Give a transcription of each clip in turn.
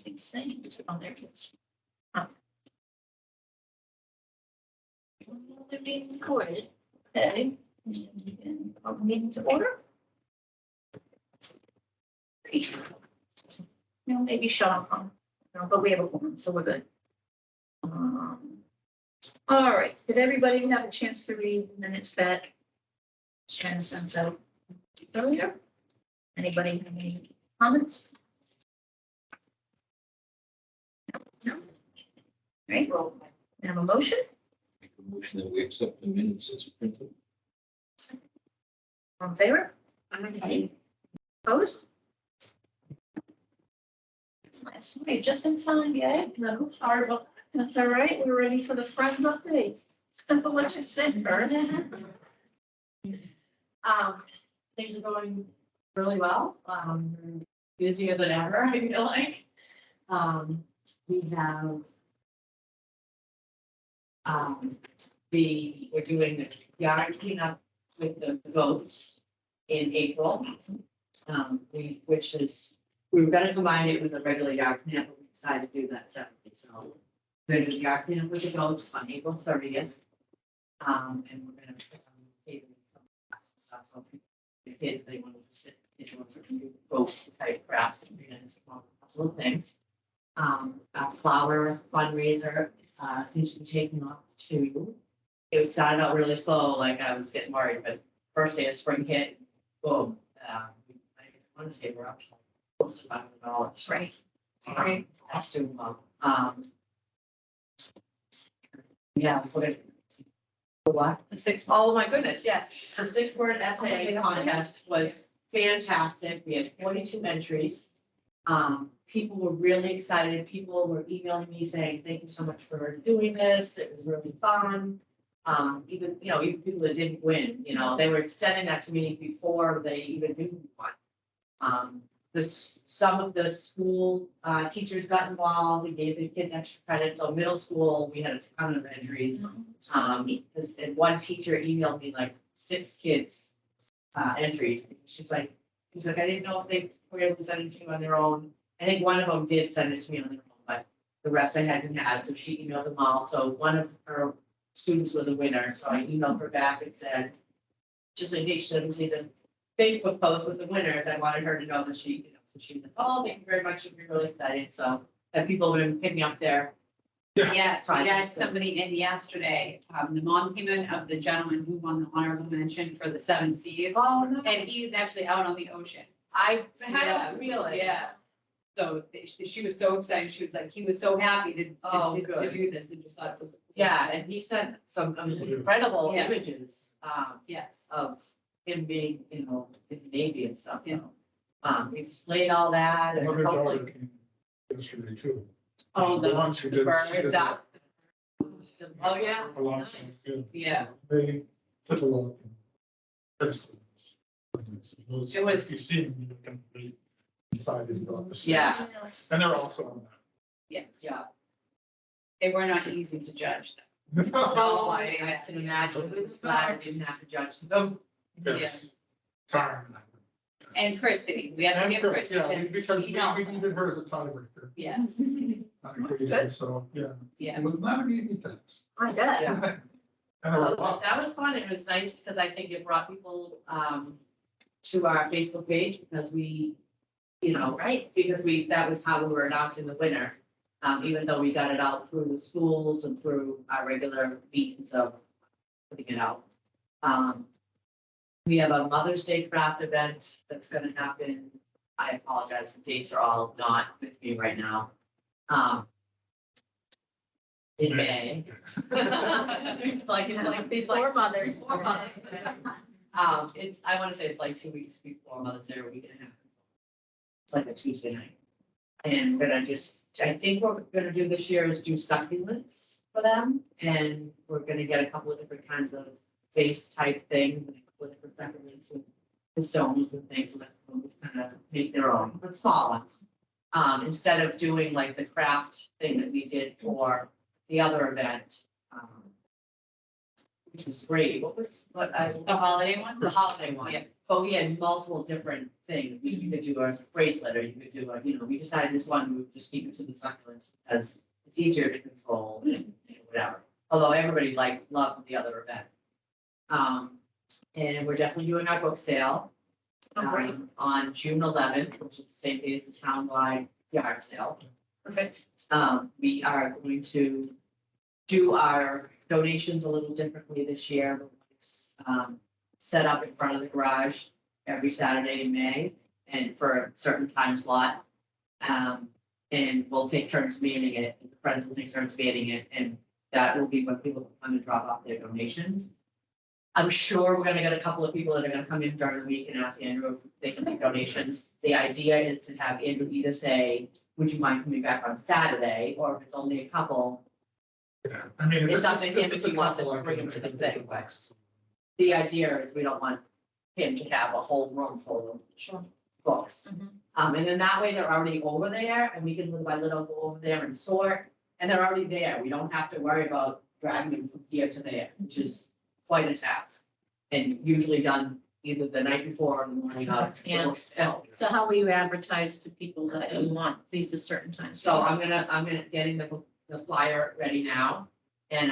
Anything saying on there? They're being recorded. Okay. Meeting to order. No, maybe Sean, no, but we have a forum, so we're good. All right, did everybody have a chance to read the minutes that Shannon sent out earlier? Anybody have any comments? No? Right, well, we have a motion? Make a motion that we accept the minutes as printed. All in favor? Aye. Opposed? That's nice. Okay, just in time, yeah. No, sorry about that. That's all right. We're ready for the Friends update. Let's just sit first. Things are going really well. Busier than ever, I feel like. We have we're doing the yard cleanup with the goats in April. We were gonna combine it with a regular yard cleanup, but we decided to do that separately, so. We're gonna do the yard cleanup with the goats on April 30th. And we're gonna table some stuff, so if the kids, they want to sit, they want to do goat type grass and some couple of things. Our flower fundraiser seems to be taking off too. It started out really slow, like I was getting worried, but first day of spring hit, boom. I want to say we're up to close to $500. Right. Right. That's doing well. Yeah, what? The six. Oh, my goodness, yes. The 6-word essay contest was fantastic. We had 42 entries. People were really excited. People were emailing me saying, thank you so much for doing this. It was really fun. Even people that didn't win, they were sending that to me before they even knew one. Some of the school teachers got involved. We gave the kids extra credit. So middle school, we had a ton of entries. And one teacher emailed me like 6 kids entries. She's like, I didn't know if they were able to send it to you on their own. I think one of them did send it to me on their own, but the rest I hadn't had. So she emailed them all. So one of her students was a winner. So I emailed her back and said, just in case she doesn't see the Facebook post with the winners, I wanted her to know that she was like, oh, thank you very much. We're really excited. So that people have been picking up their. Yes, we had somebody in yesterday. The mom came in of the gentleman who won the honorable mention for the 7 Cs. Oh, no. And he's actually out on the ocean. I had a feeling. Yeah. So she was so excited. She was like, he was so happy to do this and just thought it was. Yeah, and he sent some incredible Yeah. images Yes. of him being, in the Navy and stuff. So we displayed all that and Another hopefully. daughter came yesterday too. Oh, The ones who did. bird duck. Oh, yeah. Nice. Yeah. They took a look. It was- You've seen them, you can read inside his office. Yeah. And they're also on Yes. Yeah. They were not easy to judge. that. Oh, I can imagine. It's glad I didn't have to judge them. Yes. Time. And Christy, we have to give Christy. Yeah, his because email. we needed her as a tiebreaker. Yes, good. So, yeah. yeah. It was not an easy task. I bet. Yeah. And there were a So lot. that was fun. It was nice because I think it brought people to our Facebook page because we, Right. because that was how we were announcing the winner. Even though we got it out through the schools and through our regular meetings of putting it out. We have a Mother's Day craft event that's gonna happen. I apologize, the dates are all not with me right now. In May. It's like Before Mother's before Day. Mother's Day. I wanna say it's like 2 weeks before Mother's Day, or a week and a half. It's like a Tuesday night. And I think what we're gonna do this year is do succulents for them, and we're gonna get a couple of different kinds of base type things, and a couple of different succulents with the stones and things, so that people kind of make their own, but small ones. Instead of doing like the craft thing that we did for the other event, which was great. What I. The holiday one? The holiday one. Yeah. But we had multiple different things. You could do a bracelet, or you could do we decided this one, we would just keep it to the succulents because it's easier to control and whatever. Although everybody loved the other event. And we're definitely doing our book sale. Oh, great, On June 11th, which is the same day as the townwide yard sale. perfect. We are going to do our donations a little differently this year. Set up in front of the garage every Saturday in May and for a certain time slot. And we'll take turns manning it, and the friends will take turns manning it, and that will be when people come and drop off their donations. I'm sure we're gonna get a couple of people that are gonna come in during the week and ask Andrew if they can make donations. The idea is to have Andrew either say, would you mind coming back on Saturday, or if it's only a couple, Yeah, I mean. It's up to him if it's a he wants to couple, I bring can- him to I the can thing, take but- boxes. the idea is we don't want him to have a whole room full of books. Mhm. And then that way they're already over there and we can little by little go over there and sort, and they're already there. We don't have to worry about dragging them from here to there, which is quite a task. And usually done either the night before or the morning of. the Yeah. book sale. So how will you advertise to people that you want these at certain times? So I'm gonna getting the flyer ready now. And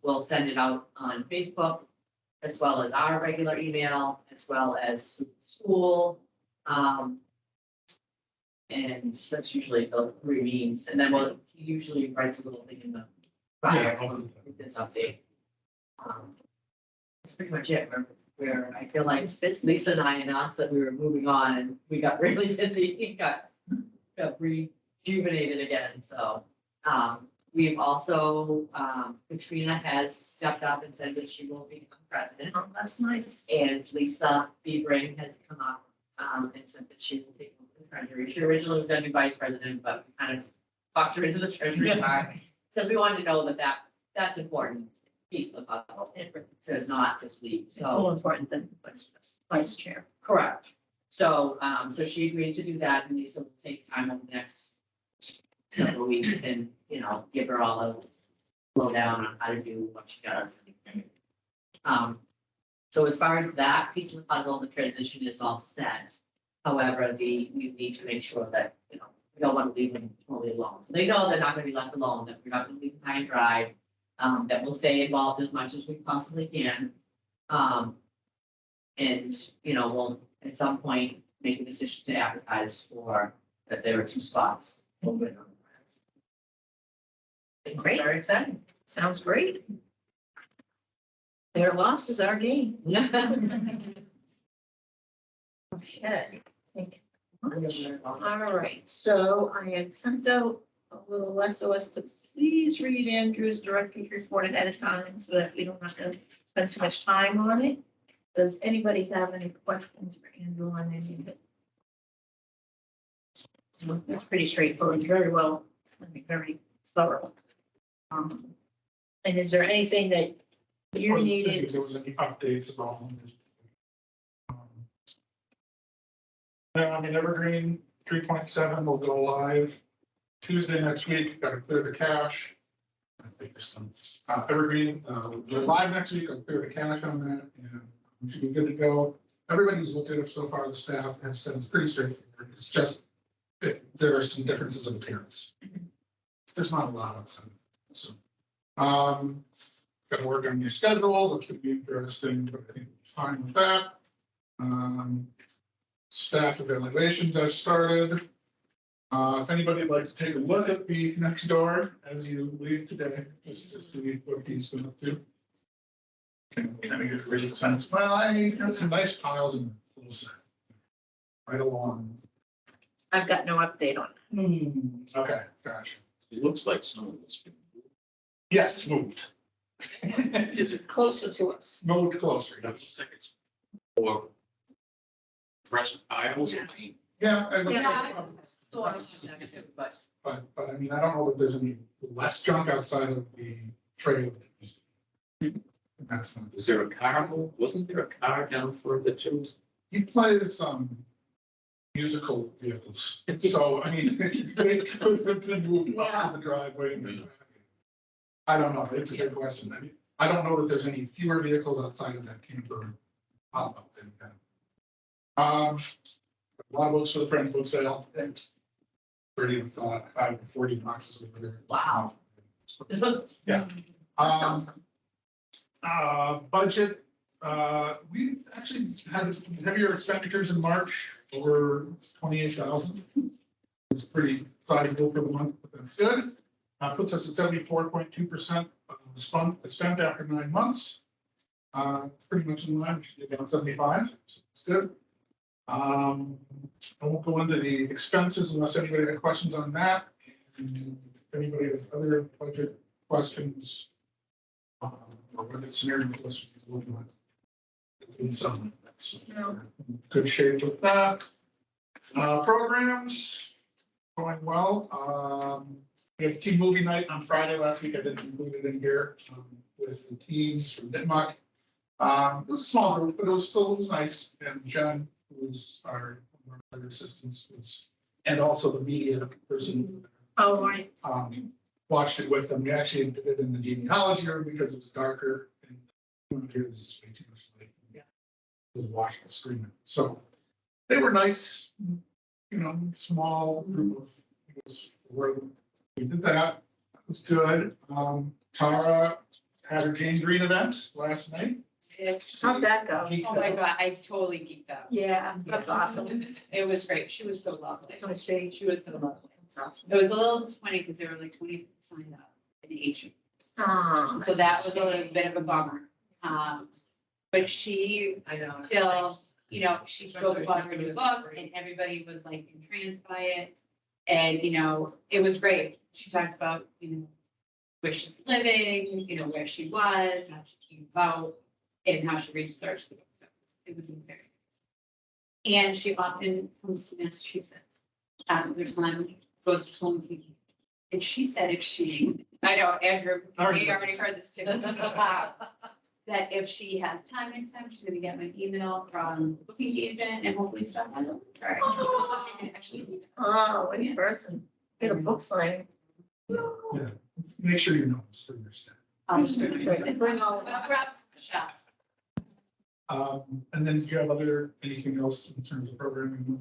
we'll send it out on Facebook as well as our regular email, as well as school. And that's usually the three means. And then he usually writes a little thing in the flyer with this update. That's pretty much it. Where I feel like It's business. Lisa and I announced that we were moving on and we got really busy, got rejuvenated again, so. We've also, Katrina has stepped up and said that she will become president. Oh, that's nice. And Lisa Sebring has come up, and said that she will take over the treasury. She originally was gonna be vice president, but we kind of talked her into the treasury part. Because we wanted to know that that's important piece of the puzzle, to not just leave, so. More important than vice chair. Correct. So, so she agreed to do that, and Lisa will take time over the next several weeks and, give her all a lowdown on how to do what she does. So as far as that piece of the puzzle, the transition is all set. However, we need to make sure that, we don't want to leave them totally alone. They know they're not gonna be left alone, that we're not gonna leave them high and dry, that we'll stay involved as much as we possibly can. And, we'll at some point make a decision to advertise for that there are 2 spots open on the plans. It's Great. very exciting. Sounds great. Their loss is our gain. Okay. Thank you very much. All right, so I had sent out a little SOS to please read Andrew's director's report ahead of time so that we don't have to spend too much time on it. Does anybody have any questions for Andrew on any of it? It's pretty straightforward, very well, very thorough. And is there anything that you Or needed? if there was any updates about them. Yeah, I mean, Evergreen 3.7 will go live Tuesday next week, gotta clear the cache. I think this one, Evergreen, we're live next week, I'll clear the cache on that, and we should be good to go. Everybody's looked at it so far, the staff has said it's pretty straightforward, it's just that there are some differences of appearance. There's not a lot outside, so. Got to work on your schedule, that could be interesting, but I think we're fine with that. Staff evaluations I've started. If anybody'd like to take a look at the next door as you leave today, just to see what he's been up to. Can kind of get a real sense. Well, he's got some nice piles in the little set. Right along. I've got no update on it. Okay, gotcha. It looks like some of it's been, Yes, moved. is it Closer to us. Moved closer, I yes. think it's or present aisles or main? Yeah. I would say Yeah, probably. sort of connected, but But I mean, I don't know that there's any less junk outside of the trailer. That's not, Is there a car? Wasn't there a car down further too? he plays musical vehicles, so I mean, they could have been moved off of the driveway. I don't know, it's a good question. I mean, I don't know that there's any fewer vehicles outside of that camper pop-up thing. A lot of books for the Friends book sale, and 40 boxes over there. Wow. Yeah. That's Um, awesome. budget, we actually had heavier expenditures in March, over 28,000. It's pretty sizable for the month, but that's good. Puts us at 74.2% spent after 9 months. Pretty much in line, we should be about 75, so it's good. I won't go into the expenses unless anybody has questions on that. And if anybody has other budget questions, or budget scenario questions, we'll do it. In some, so we're in good shape with that. Programs going well. We had a team movie night on Friday last week. I didn't include it in here with the teams from Nipmuc. It was a small group, but it was nice. And John, who was one of our other assistants, and also the media person, Oh, right. watched it with them. We actually did it in the genealogy room because it was darker. And here was just way too much light. Yeah. To watch the screen. So they were nice, small group of where we did that. That was good. Tara had her Jane Green event last night. How'd that go? Oh my God, I totally geeked out. Yeah, that's awesome. It was great. She was so lovely. Oh, she- She was so lovely. That's awesome. It was a little disappointing because there were like 20 people signed up in the age. Oh, So that was a little bit of a bummer. But she I know. still, she spoke about her new book and everybody was like entranced by it. And, it was great. She talked about, where she's living, where she was, how she came about, and how she researched the book. So it was very nice. And she often comes to Massachusetts. Her son goes to school in Keene. And she said I know, Andrew, you already heard this too. That if she has time next time, she's gonna get my email from the booking agent and hopefully stop by the. So she can actually see. oh, in person. Get a book signing. Yeah, make sure you know. So you understand. Bring all. Shop. And then do you have anything else in terms of programming?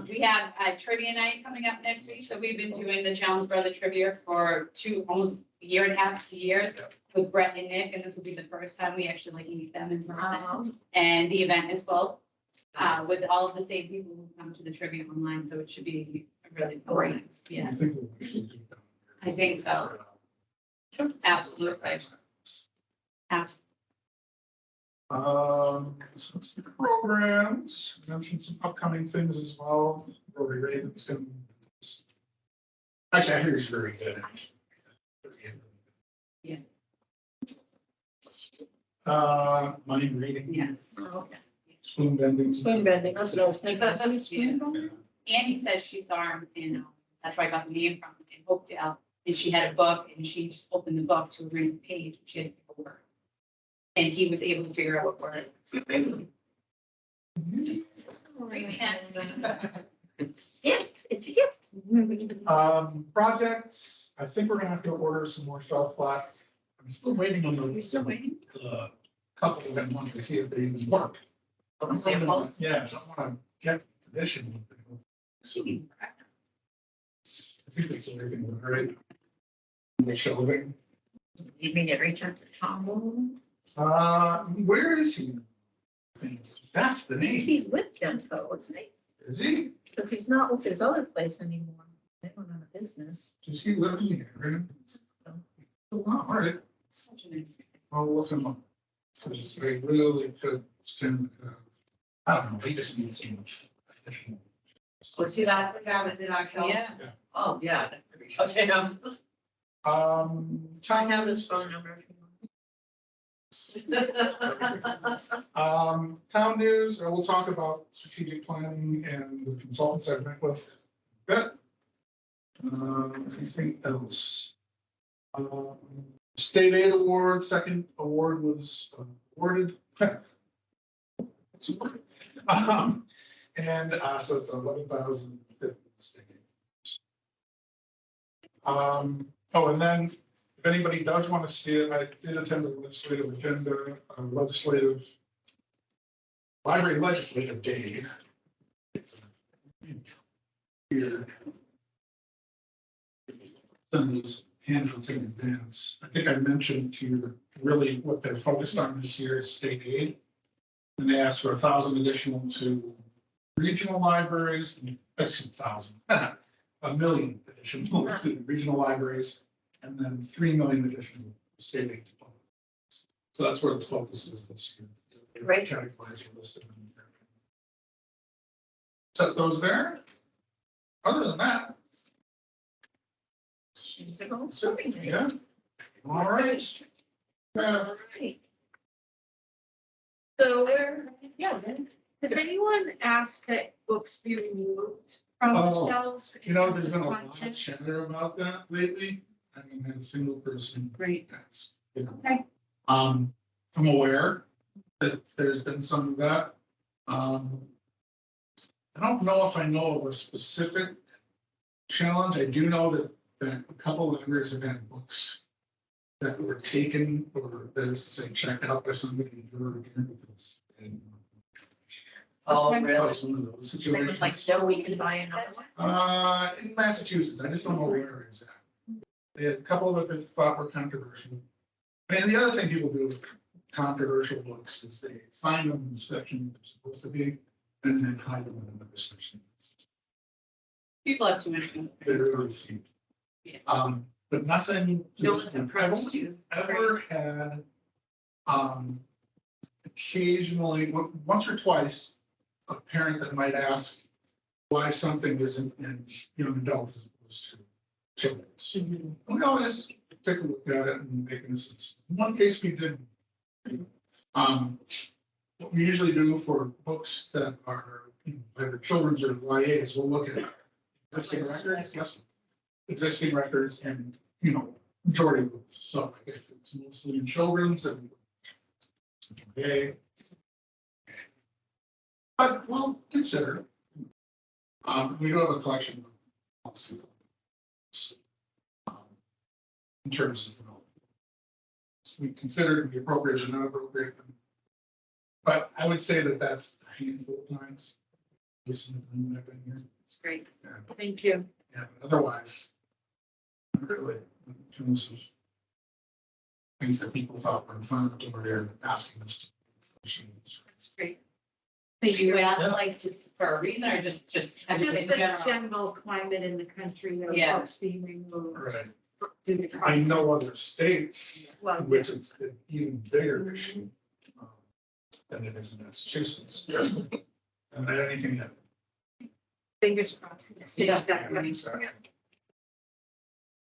We have a trivia night coming up next week, so we've been doing the Challenge Brother Trivia for almost a year and a half, 2 years with Brett and Nick, and this will be the first time we actually meet them in person. And the event is full, with all of the same people who come to the trivia online, so it should be a really great. Yeah, I think we'll actually do that. I think so. Absolutely. Absolutely. So it's the programs, mentioned some upcoming things as well. Rory Raven's gonna. Actually, I hear he's very good. Yeah. Mind reading. Yes. Okay. Spoon bending. Spoon bending, that's what I was thinking. Is it spoon bending? Annie says she saw him in, that's where I got the name from, in Hopedale, and she had a book, and she just opened the book to a random page, and she had to pick a word. And he was able to figure out what word. Creepiness. Gift, it's a gift. Projects, I think we're gonna have to order some more shelf flats. I'm still waiting on You're still waiting? the couple of them, wanted to see if they even work. Samples? Yeah, so I wanna get this one. I think it's everything, right? The shelving. You mean every time? Tom? Where is he? That's the name. He's with Genco, isn't he? Is he? Because he's not with his other place anymore. They don't have a business. Does he live in here? Oh, wow, all right. Such a nice. I'll look him up. Because they really could stand, I don't know, they just need so much. Was he that guy that did our shows? Yeah. Oh, yeah. Okay, I Town have his phone number. if you town news, we'll talk about strategic planning and the consultants I've met with. Good. Anything else? State aid award, second award was awarded. And so it's 11,050 state aid. Oh, and then If anybody does want to see it, I did attend the library legislative day. Here. Send these handouts in advance. I think I mentioned to you that really what they're focused on this year is state aid. And they asked for 1,000 additional to regional libraries, actually 1,000, 1,000,000 additional to regional libraries, and then 3 million additional state aid. So that's where the focus is this year. Right. Categories are listed in there. Set those there. Other than that, She's a little swimming. yeah. All right. All right. So yeah, then, Has anyone asked that books be removed from the Oh, shelves? You know, there's been a lot of chatter about that lately. I haven't had a single person. Great. That's, you know. Okay. I'm aware that there's been some of that. I don't know if I know of a specific challenge. I do know that a couple of libraries have had books that were taken or that is to say checked out by somebody because. Oh, Okay. really? One of those it was situations. like, no, we can buy another one. In Massachusetts, I just don't know where it's at. They had a couple that they thought were controversial. And the other thing people do with controversial books is they find them in the section they're supposed to be, and then hide them in another section. People have too much. They really seem. Yeah. But nothing. No one's approached you. Ever had, occasionally, once or twice, a parent that might ask why something isn't in young adults as opposed to children's. We always take a look at it and make an assessment. In one case we did. What we usually do for books that are, either children's or YA is we'll look at existing records, yes, existing records and, majority of books. So like if it's mostly in children's and YA. But we'll consider. We do have a collection of in terms of, we consider it to be appropriate or not appropriate. But I would say that that's a handful of times. Listen, I've been here. It's great. Yeah, Thank you. yeah, but otherwise, not really, in terms of things that people thought were fun, or they're asking us to. That's great. But you ask like just for a reason or just Just everything in the general? general climate in the country, Yeah. books being removed. Right. due to I content. know other states, Well, in which it's an even bigger issue than it is in Massachusetts. And anything that. fingers crossed. it stays that way. Exactly.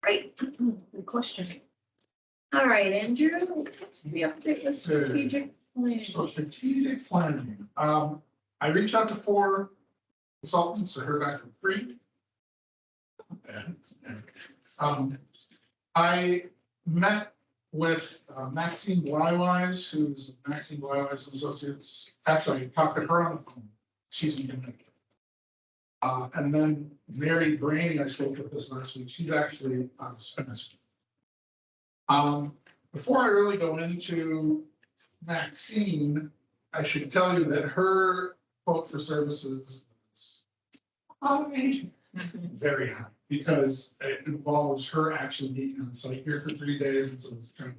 Right, good question. All right, Andrew, what's the update with strategic plan? So strategic planning, I reached out to 4 consultants, I heard back from 3. I met with Maxine Blywise, who's Maxine Blywise and Associates. Actually, I talked to her on the phone. She's in Connecticut. And then Mary Brainy, I spoke with this last week. She's actually on a semester. Before I really go into Maxine, I should tell you that her quote for services is very high because it involves her actually being on site here for 3 days, and so it's kind of.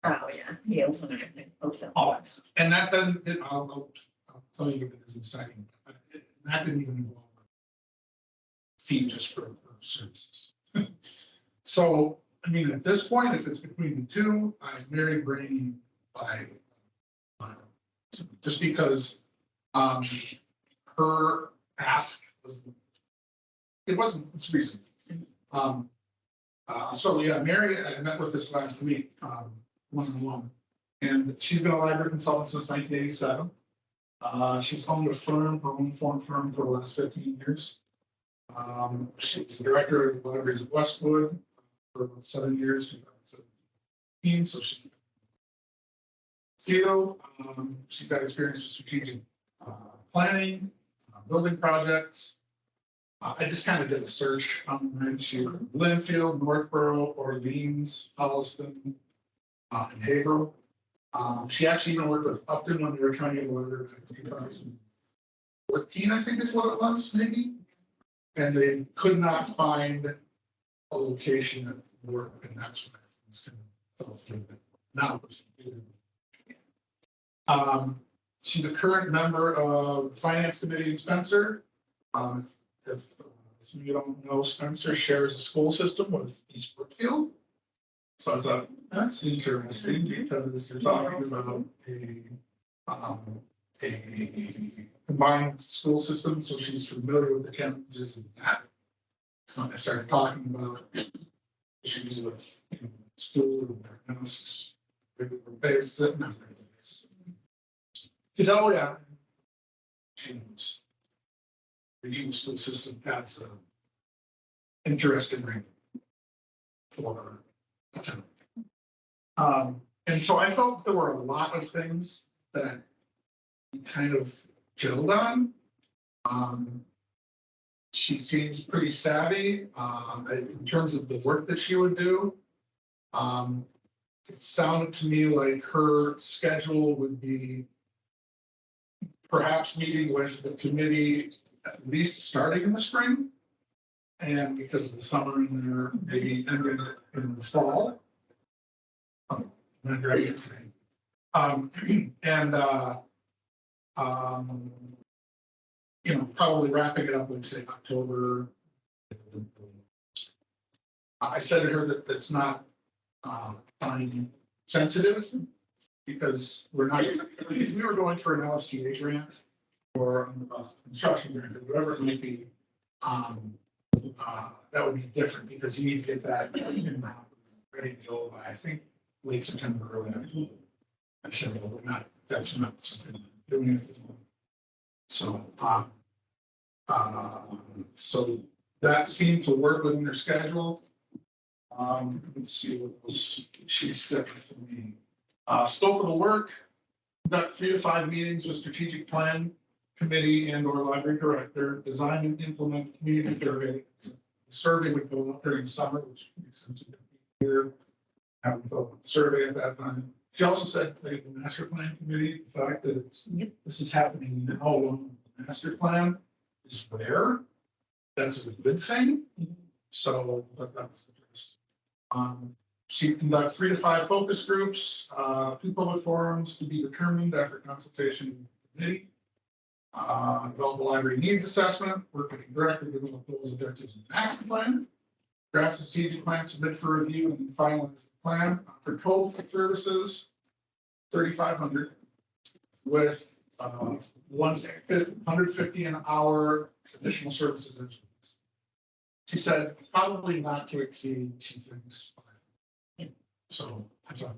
Oh, yeah, meals and everything, okay. And that doesn't, I'll tell you what it is in a second, but that didn't even involve a fee just for services. So, I mean, at this point, if it's between the two, I married Brainy by, just because, her ask was, it wasn't, it's reasonable. So yeah, Mary, I met with this last week, one-on-one, and she's been a library consultant since 1987. She's owned a firm, her own firm for the last 15 years. She's the director of libraries of Westwood for about 7 years, 2017, so she's field. She's got experience with strategic planning, building projects. I just kind of did a search online to Linfield, Northborough, Orleans, Holliston, and Haverhill. She actually even worked with Upton when they were trying to get a letter back in 2014, I think is what it was, maybe. And they could not find a location that worked, and that's when it's going to fall through. Now, she's a current member of the Finance Committee in Spencer. If you don't know, Spencer shares a school system with East Brookfield. So I thought that's interesting because they're talking about a combined school system, so she's familiar with the challenges of that. So I started talking about issues with school and diagnostics, regular basis, not regular basis. She said, oh yeah. She knows. Regional school system, that's an interesting ring for a town. And so I felt there were a lot of things that we kind of gelled on. She seems pretty savvy in terms of the work that she would do. It sounded to me like her schedule would be perhaps meeting with the committee at least starting in the spring. And because of the summer in there, maybe ending in the fall. Probably wrapping it up in say October. I said to her that that's not time sensitive because we're not, if we were going for an LSTA grant or construction grant or whatever it might be, that would be different because you need to get that ready to go by, I think, late September or whatever. I said, well, we're not, that's not something we're doing at this moment. So, so that seemed to work within their schedule. Let's see what was she said for me. Scope of the work, got 3 to 5 meetings with strategic plan committee and or library director, design and implement community survey. The survey would go up there in the summer, which makes sense here. Haven't filled out the survey at that time. She also said the master plan committee, the fact that this is happening now along the master plan is rare. That's a good thing. So that was interesting. She conducts 3 to 5 focus groups, 2 public forums to be determined after consultation with the committee. Develop a library needs assessment, work with the director, develop goals, objectives, and master plan. Draft strategic plan, submit for review, and then finalize the plan. For total for services, $3,500 with 150 an hour additional services. She said probably not to exceed 2 things. So I thought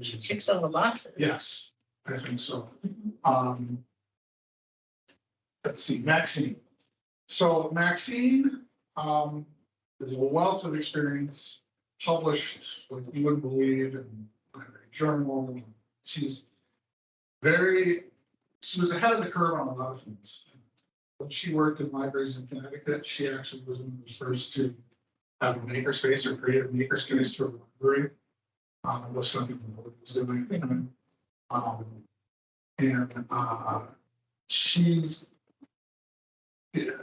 Chicks on the boxes. yes, I think so. Let's see, Maxine. So Maxine is a wealth of experience, published what you wouldn't believe in Library Journal. She was ahead of the curve on a lot of things. When she worked in libraries in Connecticut, she actually was one of the first to have a makerspace or create a makerspace for a library. Was something the board was doing. She's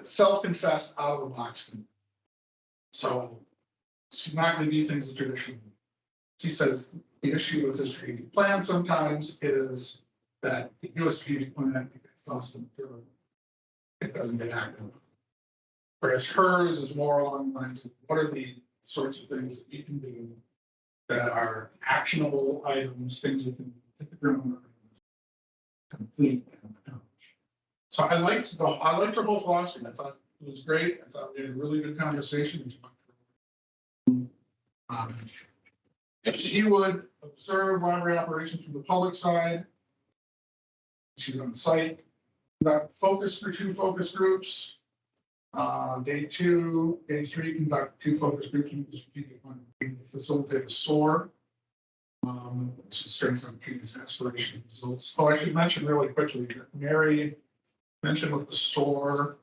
self-confessed out of the box thing. So she's not going to do things the traditional way. She says the issue with the strategic plan sometimes is that the U.S. strategic plan gets lost in the throat. It doesn't get active. Whereas hers is more along the lines of what are the sorts of things that you can do that are actionable items, things you can hit the ground running with, complete and accomplish. So I liked her whole philosophy. I thought it was great. I thought we had a really good conversation. She would observe library operations from the public side. She's on site. Conduct focus for 2 focus groups. Day 2, day 3, conduct 2 focus groups with the strategic plan. Facilitate a SOAR. Which is strengths on previous aspiration results. Oh, I should mention really quickly that Mary mentioned with the SOAR,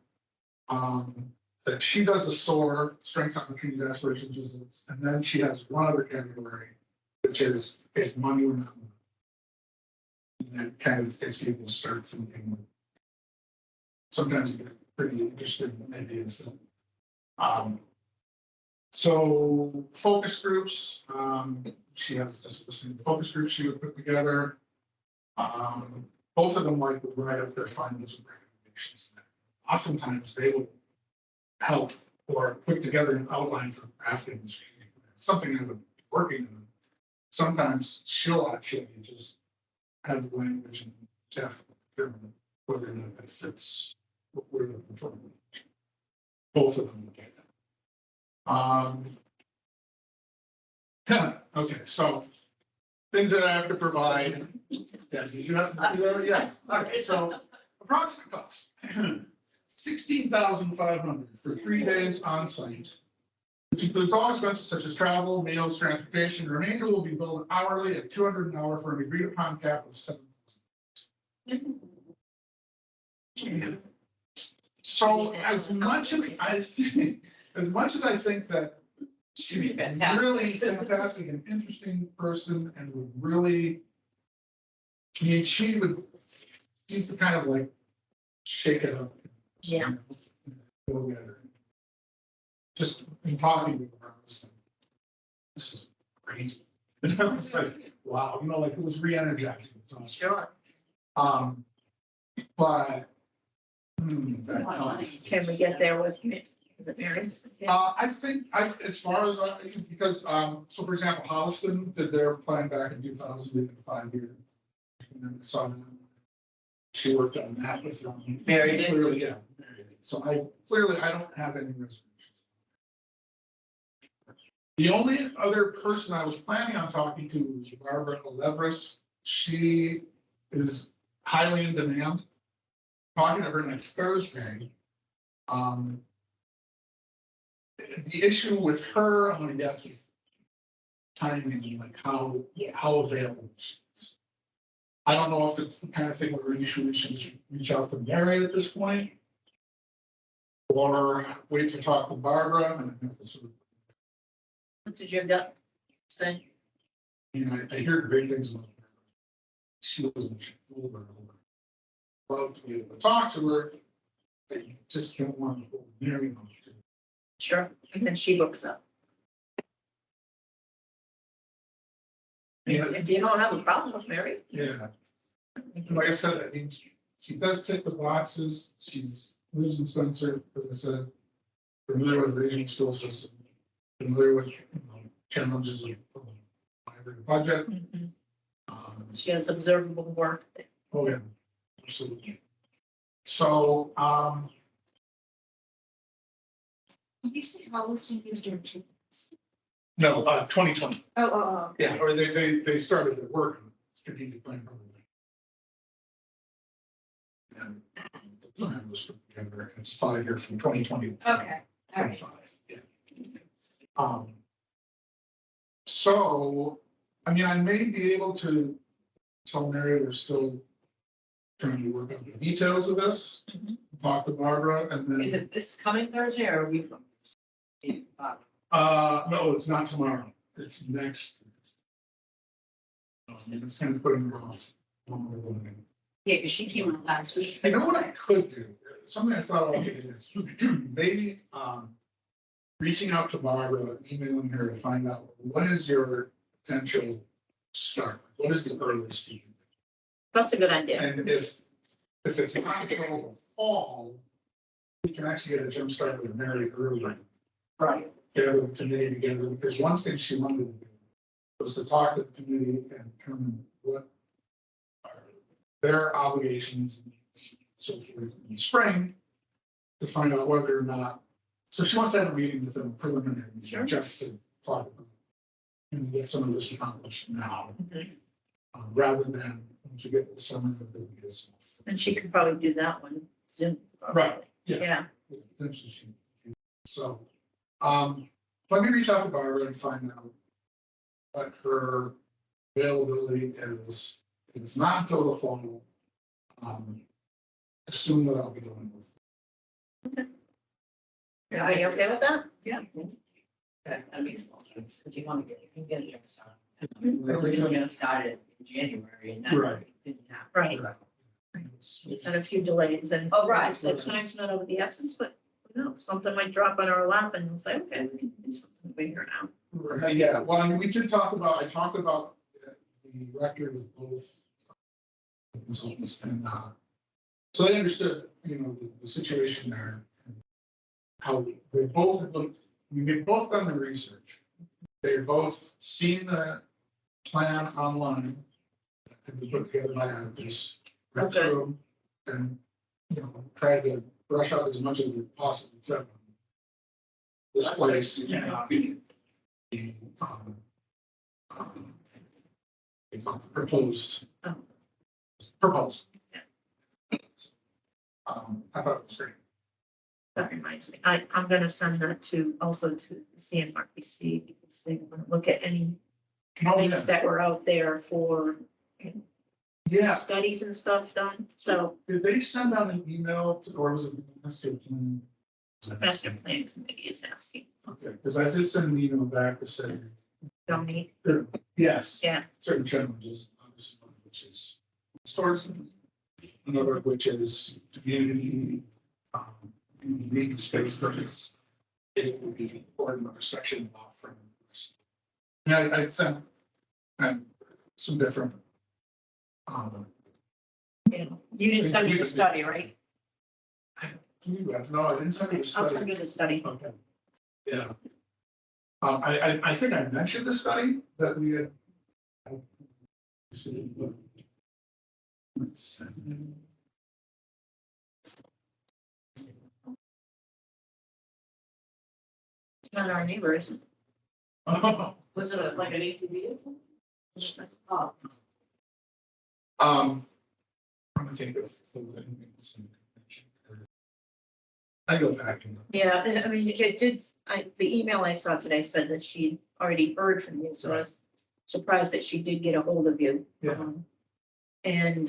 that she does a SOAR, strengths, opportunities, aspirations, results, and then she has one other category, which is if money or not money. And that kind of gets people to start thinking. Sometimes you get pretty interested in ideas. So focus groups, she has just listening to focus groups she would put together. Both of them like would write up their findings and recommendations. Oftentimes they would help or put together an outline for drafting this, something I would be working on. Sometimes she'll actually just have the language and Taft determine whether or not that fits what we're looking for. Both of them would get that. Okay, so things that I have to provide. Yeah, did you have to do that? Yes. Okay, so approximate cost. $16,500 for 3 days on site, which includes all expenses such as travel, meals, transportation. The remainder will be billed hourly at $200 an hour for an agreed upon cap of $7,000. So as much as I think that she's Fantastic. really fantastic and interesting person and would really, I mean, she's the kind of like shake it up. Yeah. Go get her. Just in talking with her, I was like, this is great. And I was like, wow, like it was re-energizing. It was awesome. Sure. But. Can we get there with, is it Mary? I think as far as because, so for example, Holliston did their plan back in 2000, they did a 5-year. And then saw them. She worked on that with them. Mary did? Clearly, yeah. Mary did. So I don't have any reservations. The only other person I was planning on talking to was Barbara Olevris. She is highly in demand. Talking to her next Thursday. The issue with her, I'm gonna guess, is timing, like how available she is. I don't know if it's the kind of thing where we should just reach out to Mary at this point. Or wait to talk to Barbara and have to sort of, What did your gut say? I hear great things about her. She wasn't over. Love to be able to talk to her. They just don't want to hold Mary on. Sure, and then she books up. Yeah. If you don't have a problem with Mary. Yeah. And like I said, I mean, she does tick the boxes. She's lives in Spencer, as I said, familiar with the regional school system, familiar with challenges of library budget. She has observable work. Oh, yeah, absolutely. So, Did you say Holliston used her too? no, 2020. Oh. Yeah, or they started their work on strategic plan probably. And the plan was put together, it's 5 years from 2020. Okay, all right. 25, yeah. So, I mean, I may be able to tell Mary we're still trying to work out the details of this, talk to Barbara, and then. Is it this coming Thursday or a week from? No, it's not tomorrow, it's next. And it's kind of putting her off. Yeah, because she came out last week. I know what I could do, something I thought about is maybe, reaching out to Barbara, emailing her to find out when is your potential start? What is the earliest you can do? That's a good idea. And if it's not until the fall, we can actually get a jump start with Mary earlier. Right. Gather the committee together, because one thing she wanted to do was to talk to the committee and determine what are their obligations, so forth in the spring, to find out whether or not. So she wants to have a meeting with them preliminary, Sure. just to talk about and get some of this accomplished now, rather than once you get to the summer, the big stuff. And she could probably do that one Zoom. Right, yeah. Yeah. Potentially she- So, let me reach out to Barbara and find out what her availability is. If it's not until the fall, assume that I'll be doing it. Everybody okay with that? Yeah. That makes more sense, if you want to get, you can get it started. We're originally gonna start it in January and that Right. didn't happen. Right. Right. We've had a few delays and. Oh, right. like I said time's not of the essence, but who knows, something might drop on our lap and we'll say, okay, we can do something over here now. Right, yeah, well, I mean, we did talk about, I talked about the record with both consultants and, so they understood, the situation there. And how they both have looked, I mean, they've both done the research. They've both seen the plan online. And we put together by Angus, read Okay. through and, tried to brush out as much as we possibly could. This place, proposed. Oh. Proposed. I thought it was great. That reminds me, I'm gonna send that also to the CMRPC because they want to look at any Oh, yeah. things that were out there for Yeah, studies and stuff done, so did they send out an email or was it master plan? master plan committee is asking, Okay, because I did send an email back to say, donate, yes. Yeah. Certain challenges, obviously, one of which is stores. Another of which is community, green space that is. It would be important another section off from this. Yeah, I sent some different. you didn't send me the study, right? No, I didn't send you the I'll study. send you the study. Okay. Yeah. I think I mentioned the study that we had. Let's see. It's not our neighbors. Oh, Was it like an ATV? Oh, I'm trying to think of. I go back and. Yeah, I mean, it did, the email I saw today said that she'd already heard from you, so I was surprised that she did get a hold of you. Yeah. And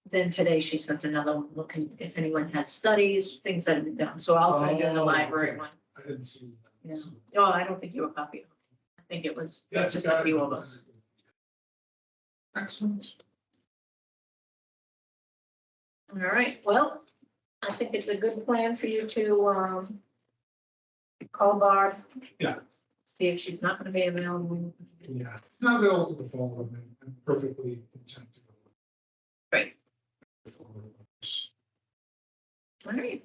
then today she sent another one looking if anyone has studies, things that have been done, so I'll send you the Oh, library okay. one. I didn't see that. Yeah. So- No, I don't think you were copied. I think it was Yeah, just got a it. few of us. Excellent. All right, well, I think it's a good plan for you to call Barb. Yeah. See if she's not gonna be available. Yeah, not available to the phone, I'm perfectly content to go. Great. All right.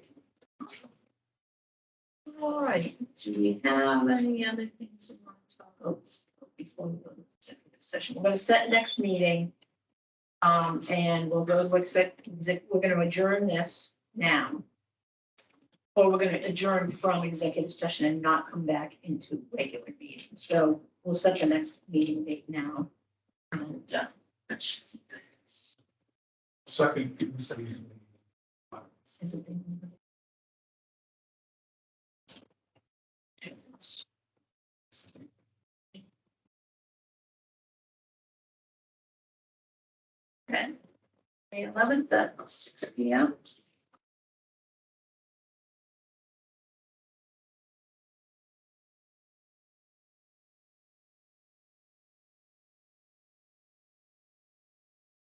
All right, do we have any other things we want to talk about before we go to executive session? We're gonna set next meeting. And we'll go to we're gonna adjourn this now. Or we're gonna adjourn from executive session and not come back into regular meeting. So we'll set the next meeting date now. And that should be good. Second, studies. Is it the- Okay, May 11th at 6 p.m.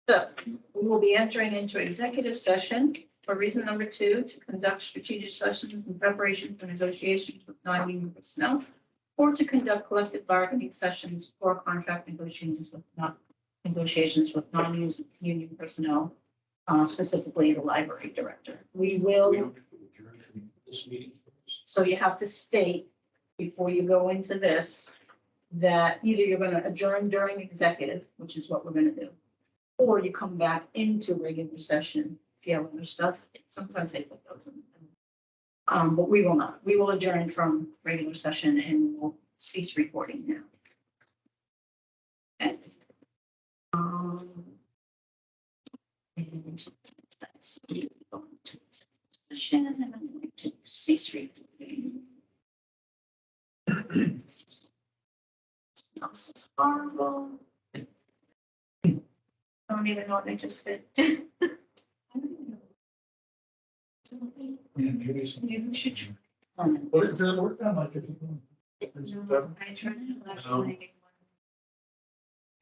So we will be entering into executive session for reason number 2, to conduct strategic sessions in preparation for negotiations with non-union personnel, or to conduct collective bargaining sessions or contract negotiations with non-union personnel, specifically the library director. We will. We don't have to adjourn from this meeting. So you have to state before you go into this, that either you're gonna adjourn during executive, which is what we're gonna do, or you come back into regular session if you have other stuff. Sometimes they put those in. But we will not. We will adjourn from regular session and we'll cease recording now. Okay. And that's going to session and I'm going to cease recording. This is horrible. Don't even know what they just did. Yeah, maybe some. Maybe we should. What is it work on like if you? I tried it last night.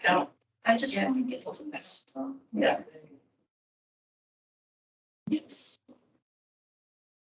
No, I just want to get a little bit. Yeah. Yes.